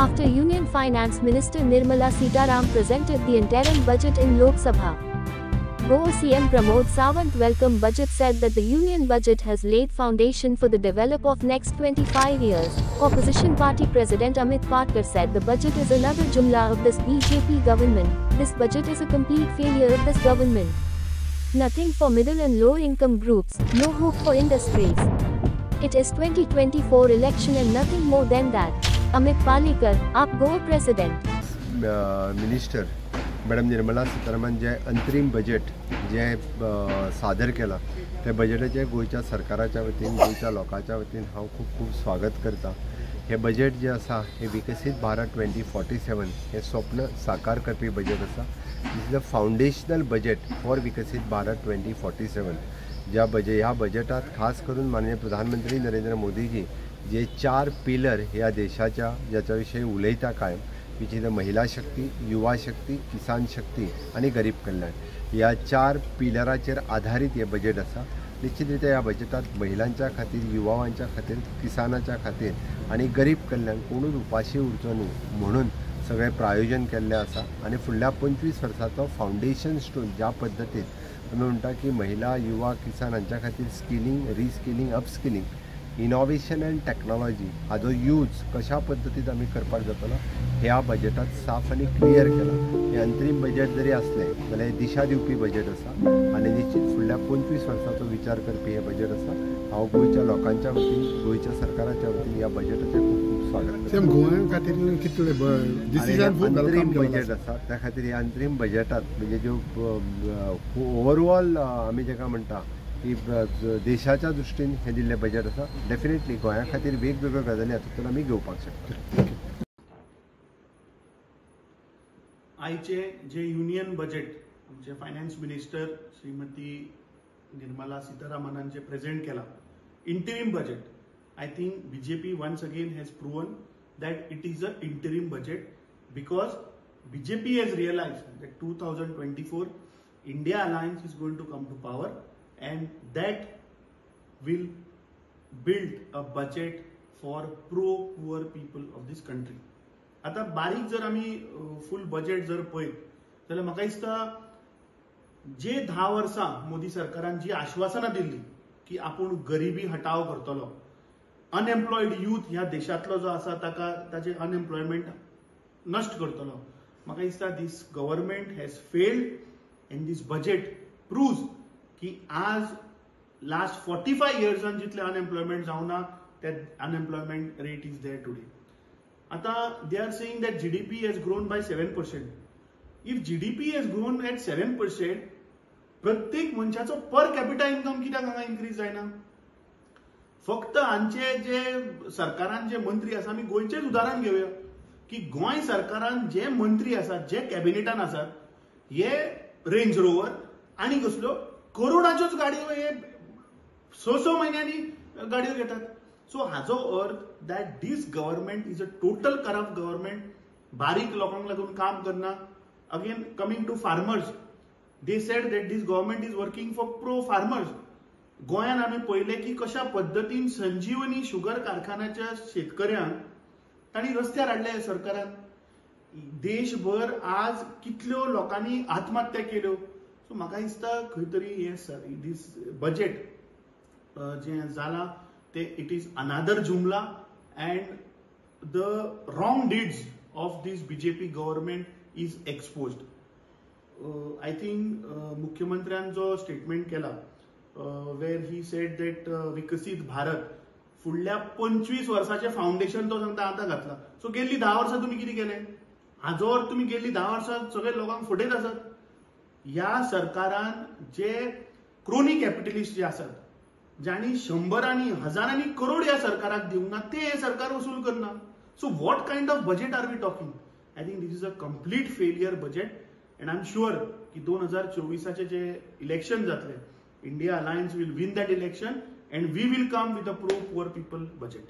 after Union Finance Minister Nirmala Sitaram presented the interim budget in Lok Sabha. Goa CM Pramod Sawant welcomed budget, said that the union budget has laid foundation for the development of next 25 years. Opposition party president Amit Patkar said the budget is another jumla of this BJP government. This budget is a complete failure of this government. Nothing for middle and low income groups, no hope for industries. It is 2024 election and nothing more than that. Amit Palekar, AAP Goa President. Minister madam Nirmala Sitharaman जे अंतरीम budget जे सादर केला त्या बजेटाचे गोयच्या सरकाराच्या वतीन गोयच्या लोकांच्या वतीन हांव खूप स्वागत करता। हे बजेट जे आसा हे विकसित भारत 2047 हे स्वप्न साकार करपी बजेट आसा। This is the foundational budget for Viksit Bharat 2047। ह्या बजेटात खास करून माननीय प्रधानमंत्री नरेंद्र मोदीजी जे 4 पिलर ह्या देशाच्या ज्याच्या विषयी उलयता कायम, विच इज द महिला शक्ती, युवा शक्ती, किसान शक्ती आणि गरीब कल्याण, ह्या 4 पिलराचेर आधारित हे बजेट आसा। निश्चितरित्या ह्या बजेटात महिलांच्या खातीर, युवावांच्या खातीर, किसानाच्या खातीर आणि गरीब कल्याण कोणूच उपाशी उरचो न्हू म्हणून सगळे प्रायोजन केल्ले आसा। आणि फुडल्या 25 वर्सांचो फाउंडेशन स्टोन ज्या पद्दतीन आमी म्हणटा की महिला, युवा, किसान हांच्या खातीर skilling, reskilling, upskilling, innovation and technology हाजो यूज कशा पद्दतीन आमी करपाक जातलो ह्या बजेटात साफ आनी क्लियर केला। हे अंतरीम बजेट जरी असलें जाल्यार दिशा दिवपी बजेट आसा आनी निश्चित फुडल्या 25 वर्सांचो विचार करपी हे बजेट आसा। हांव गोंयच्या लोकांच्या वतीन, गोंयच्या सरकाराच्या वतीन ह्या बजेटाचें खूब स्वागत करता। गोंया खातीर कितले अंतरीम बजेट आसा त्या खातीर ह्या अंतरीम बजेटात म्हणजे ज्यो ओवरऑल आमी जेका म्हणटा की देशाच्या दृश्टीन हे दिल्ले बजेट आसा। डेफिनेटली गोंया खातीर वेगवेगळ्यो गजाली हातूंतल्यान आमी घेवपाक शकता। आयचे जे युनियन बजेट आमचे फायनान्स मिनिस्टर श्रीमती निर्मला सीतारामनान जे प्रेजेंट केला interim budget, I think BJP once again has proven that it is an interim budget because BJP has realized that 2024 India Alliance is going to come to power and that will build a budget for pro-poor people of this country. आता बारीक जर आम्ही फुल budget जर पळयत जाल्यार म्हाका दिसता जे 10 वर्सां मोदी सरकारान जी आश्वासनां दिल्ली की आपूण गरिबी हटाव करतलो, अनएम्प्लॉयड यूथ ह्या देशातलो जो आसा ताचे अनएम्प्लॉयमेंट नष्ट करतलो, म्हाका दिसता this government has failed and this budget proves की आज लास्ट 45 इयर्सान जितले अनएम्प्लॉयमेंट जावना त्या unemployment rate is there today. आता they are saying that GDP has grown by 7%। If GDP has grown at 7%, प्रत्येक मनशाचो पर कॅपिटा इन्कम कित्याक हांगा इन्क्रीज जायना? फक्त हांचे जे सरकारान जे मंत्री आसा, आमी गोंयचेच उदाहरण घेवया की गोंय सरकारान जे मंत्री आसात, जे कॅबिनेटान आसात, हे रेंज रोवर आणि कसलो करोडाच्योच गाडयो हे 6 महिन्यांनी गाडयो घेतात। सो हाजो अर्थ that this government is a total corrupt government, बारीक लोकांक लागून काम करना। Again coming to farmers, they said that this government is working for pro farmers. गोंयान आमी पळयले की कशा पद्दतीन संजीवनी शुगर कारखान्याच्या शेतकऱ्यांक तांणी रस्त्यार हाडले सरकारान। देशभर आज कितल्यो लोकांनी आत्महत्या केल्यो। सो म्हाका दिसता खंय तरी हे दीस बजेट जे जाला ते इट इज अनादर जुमला and the wrong deeds of this BJP government is exposed. I think मुख्यमंत्र्यान जो स्टेटमेंट केला where he said that विकसित भारत फुडल्या 25 वर्साचे फाउंडेशन तो सांगता आता घातला। सो गेल्ली 10 वर्सां तुम्ही किती केले? हाजो अर्थ तुम्ही गेल्ली 10 वर्सां सगळे लोकांक फटयत आसात। ह्या सरकारान जे क्रोनी कॅपिटलिस्ट जे आसात, ज्यांनी 100 आणि हजारांनी करोड ह्या सरकाराक दिवना, ते हे सरकार वसूल करना। So what kind of budget are we talking? I think this is a complete failure budget and I am sure की 2024चे जे इलेक्शन जातले, India Alliance will win that election and we will come with a pro-poor people budget.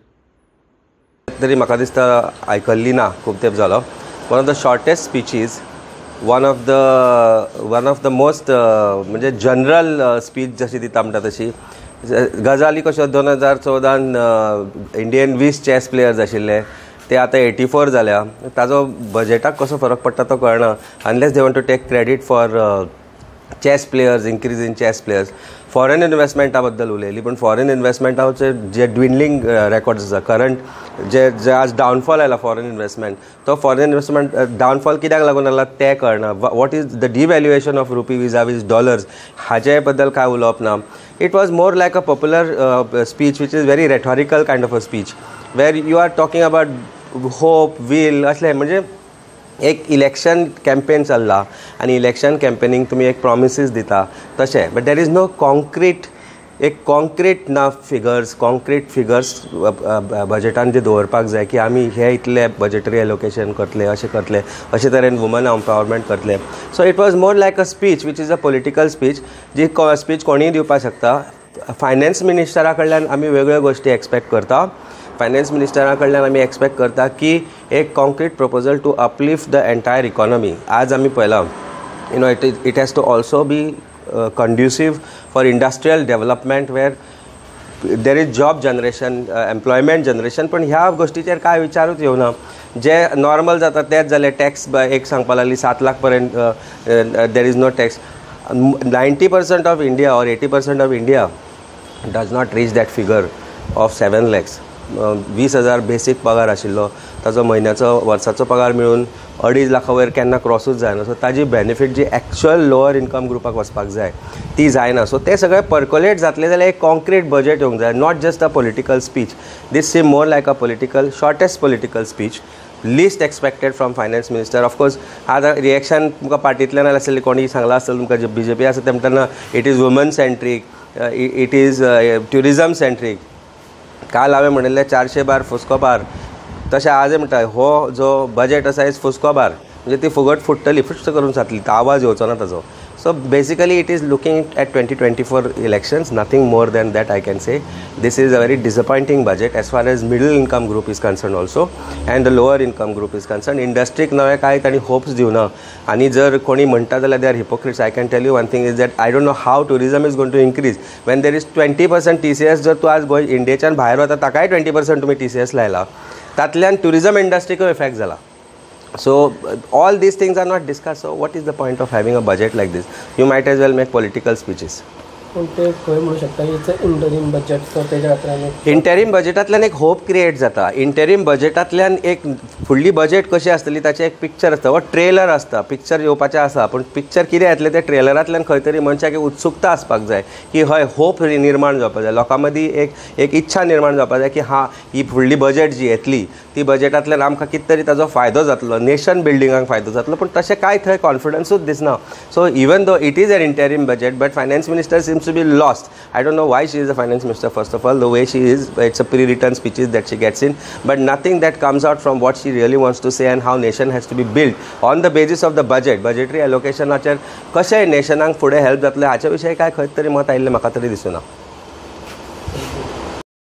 तरी म्हाका दिसता आयकल्ली ना खूब तेंप जालो। One of the shortest speeches, one of the most म्हणजे जनरल स्पीच जशी दिता म्हणटा तशी गजाली कश्यो 2014 इंडियन 20 चॅस प्लेयर्स आशिल्ले, ते आतां 84 जाल्या. ताजो बजेटाक कसो फरक पडटा तो कळना unless they want to take credit for chess players, increase in chess players. Foreign इन्वेस्टमेंटा बद्दल उलयली, पण फॉरेन इन्वेस्टमेंटाचे जे ड्विंडलींग रेकॉर्ड्स आसा करंट जे आज डावनफॉल आयला फॉरेन इन्वेस्टमेंट, तो फॉरेन इन्वेस्टमेंट डावनफॉल कित्याक लागून आयला तें कळना. What is the devaluation of rupee vis dollars हाचे बद्दल काय उलोवप ना. It was more like a popular speech which is very rhetorical kind of a speech where you are talking about hope will असले. म्हणजे एक इलेक्शन कॅम्पेन चल्ला आनी इलेक्शन कॅम्पेनींग तुमी एक प्रॉमिसीस दिता तशें, but there is no concrete ना कॉन्क्रीट फिगर्स बजेटान जे दवरपाक जाय की आमी हे इतले बजेटरी एलोकेशन करतले, अशे तरेन वुमन एम्पावरमेंट करतले. So it was more like a speech which is a political speech, जी स्पीच कोणीय दिवपाक शकता. फायनान्स मिनिस्टरा कडल्यान आमी वेगळ्यो गोश्टी एक्सपेक्ट करता. फायनान्स मिनिस्टरा कडल्यान आमी एक्सपेक्ट करता की एक concrete proposal to uplift the entire economy. आज आमी पळयला it has to also be conducive for industrial development where there is job generation, employment generation. पण ह्या गोष्टीचेर काय विचारूच येवना. जे नॉर्मल जाता तेच जाले. टॅक्स एक सांगपा लागली 7 लाख पर्यंत there is no tax. 90% of India और 80% of India does not reach that figure of 7 lakhs. 20,000 बेसीक पगार आशिल्लो, ताजो म्हयन्याचो वर्साचो पगार मेळून 2.5 लाखा वयर केन्ना क्रॉसूच जायना. सो ताजी बेनिफीट जी एक्चुअल लोअर इनकम ग्रुपाक वचपाक जाय ती जायना. सो ते सगळे पर्कोलेट जातले जाल्यार एक कॉन्क्रीट बजेट येवंक जाय, not just a political speech. This seem more like a shortest political speech, least expected from finance minister. Of course आतां रिएक्शन तुमकां पार्टींतल्यान आसलेली कोणी सांगला आसतलें तुमकां जे BJP आसा ते म्हणटना it is woman centric, it is tourism centric. काल हांवें म्हणिल्लें 400 बार फुस्को बार, तशें आजय म्हणटा हो जो बजेट आसा इज फुस्को बार. म्हणजे ती फुगट फुट्टली, फुट्ट करून जातली, आवाज येवचो ना ताजो. So basically it is looking at 2024 elections, nothing more than that I can say. This is a very disappointing budget as far as middle income group is concern also and the lower income group is concern. इंडस्ट्रीक नवे कांय तांणी hopes दिवना. आनी जर कोणी म्हणटा जाल्यार they are hypocrites. I can tell you one thing is that I don't know how tourism is going to increase when there is 20% TCS. जर तूं आज गोंय इंडियेच्यान भायर वता ताकाय 20% तुमी TCS लायला, तातल्यान टुरिजम इंडस्ट्रीकूय इफेक्ट जाला. So all these things are not discussed. So what is the point of having a budget like this? You might as well make political speeches. Interim budget interim बजेटांतल्यान एक hope create जाता. Interim बजेटांतल्यान एक फुडली budget कशी आसतली ताचें एक पिक्चर आसता, वो ट्रेलर आसता. पिक्चर येवपाचें आसा, पूण पिक्चर कितें येतलें तें ट्रेलरांतल्यान खंय तरी मनशाक एक उत्सुकता आसपाक जाय की हय होप निर्माण जावपाक जाय, लोकां मदीं एक इच्छा निर्माण जावपाक जाय की हा ही फुडली बजेट जी येतली ती बजेटांतल्यान आमकां कितें तरी ताजो फायदो जातलो, नेशन बिल्डिंगाक फायदो जातलो. पूण तशें कांय थंय कॉन्फिडन्सूच दिसना. So even though it is an interim budget but finance minister seems to be lost. I don't know why she is the finance minister. First of all, the way she is, it's a pre-written speeches that she gets in, but nothing that comes out from what she really wants to say and how nation has to be built on the basis of the budget. Budgetary allocation कशें नेशनाक फुडें help जातलें हाच्या विशयी काय खंय तरी मत आयिल्लें म्हाका तरी दिसना.